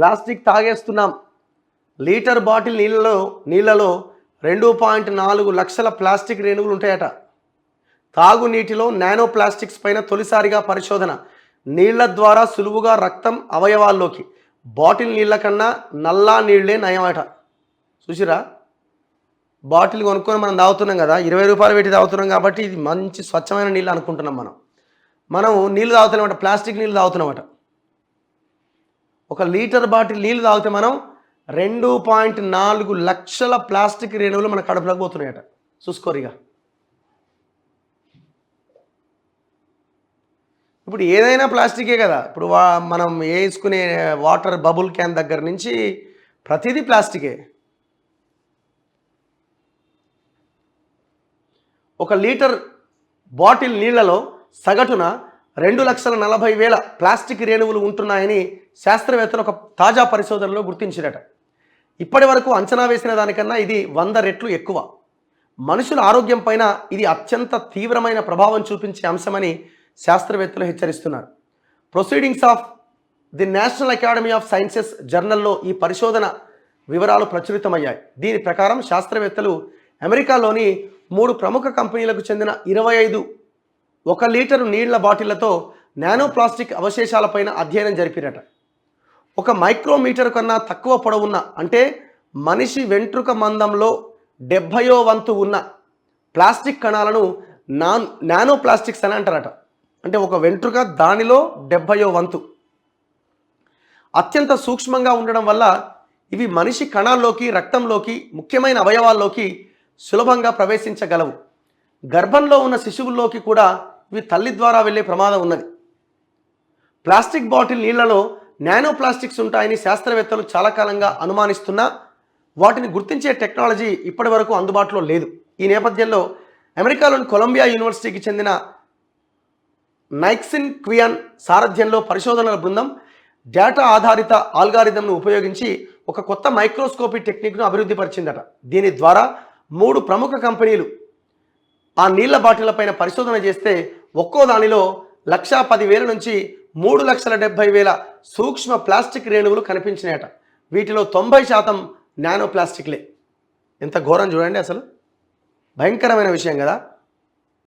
Plastic తాగేస్తున్నాం. Litre bottle నీళ్ళలో 2.4 లక్షల plastic రేణువులు ఉంటాయట. తాగునీటిలో నానో ప్లాస్టిక్స్ పైన తొలిసారిగా పరిశోధన. నీళ్ల ద్వారా సులువుగా రక్తం అవయవాల్లోకి. బాటిల్ నీళ్ళ కన్నా నల్లా నీళ్లే నయమట. చూసిరా, బాటిల్ కొనుక్కొని మనం తాగుతున్నాం కదా, 20 రూపాయలు పెట్టి తాగుతున్నాం కాబట్టి ఇది మంచి స్వచ్ఛమైన నీళ్ళు అనుకుంటున్నాం. మనం నీళ్ళు తాగుతున్నామట, ప్లాస్టిక్ నీళ్ళు తాగుతున్నామట. 1 లీటర్ బాటిల్ నీళ్ళు తాగితే మనం 2.4 లక్షల ప్లాస్టిక్ రేణువులు మన కడుపులోకి పోతున్నాయట. చూసుకోరిగా. ఇప్పుడు ఏదైనా ప్లాస్టికే కదా. ఇప్పుడు మనం వేసుకునే వాటర్ బబుల్ క్యాన్ దగ్గర నుంచి ప్రతిదీ ప్లాస్టికే. 1 లీటర్ బాటిల్ నీళ్లలో సగటున 2,40,000 ప్లాస్టిక్ రేణువులు ఉంటున్నాయని శాస్త్రవేత్తలు ఒక తాజా పరిశోధనలో గుర్తించారట. ఇప్పటి వరకు అంచనా వేసిన దానికన్నా ఇది 100 రెట్లు ఎక్కువ. మనుషుల ఆరోగ్యం పైన ఇది అత్యంత తీవ్రమైన ప్రభావం చూపించే అంశమని శాస్త్రవేత్తలు హెచ్చరిస్తున్నారు. Proceedings of the national academy of sciences జర్నల్లో ఈ పరిశోధన వివరాలు ప్రచురితమయ్యాయి. దీని ప్రకారం శాస్త్రవేత్తలు అమెరికాలోని 3 ప్రముఖ కంపెనీలకు చెందిన 25 1 లీటరు నీళ్ల బాటిళ్లతో నానో ప్లాస్టిక్ అవశేషాలపైన అధ్యయనం జరిపిరట. 1 మైక్రోమీటర్ కన్నా తక్కువ పొడవున్న, అంటే మనిషి వెంట్రుక మందంలో 70వ వంతు ఉన్న ప్లాస్టిక్ కణాలను నానో ప్లాస్టిక్స్ అని అంటారట. అంటే ఒక వెంట్రుక దానిలో 70వ వంతు అత్యంత సూక్ష్మంగా ఉండడం వల్ల ఇవి మనిషి కణాల్లోకి, రక్తంలోకి, ముఖ్యమైన అవయవాల్లోకి సులభంగా ప్రవేశించగలవు. గర్భంలో ఉన్న శిశువుల్లోకి కూడా ఇవి తల్లి ద్వారా వెళ్ళే ప్రమాదం ఉన్నది. ప్లాస్టిక్ బాటిల్ నీళ్లలో నానో ప్లాస్టిక్స్ ఉంటాయని శాస్త్రవేత్తలు చాలా కాలంగా అనుమానిస్తున్నా వాటిని గుర్తించే టెక్నాలజీ ఇప్పటి వరకు అందుబాటులో లేదు. ఈ నేపథ్యంలో అమెరికాలోని కొలంబియా యూనివర్సిటీకి చెందిన నైక్సిన్ క్వియాన్ సారథ్యంలో పరిశోధనల బృందం డేటా ఆధారిత ఆల్గారిథంను ఉపయోగించి ఒక కొత్త మైక్రోస్కోపీ టెక్నిక్ను అభివృద్ధి పరిచిందట. దీని ద్వారా 3 ప్రముఖ కంపెనీలు ఆ నీళ్ల బాటిళ్లపైన పరిశోధన చేస్తే ఒక్కో దానిలో 1,10,000 నుంచి 3,70,000 సూక్ష్మ ప్లాస్టిక్ రేణువులు కనిపించినాయట. వీటిలో 90% నానో ప్లాస్టిక్లే. ఎంత ఘోరం చూడండి, అసలు భయంకరమైన విషయం కదా.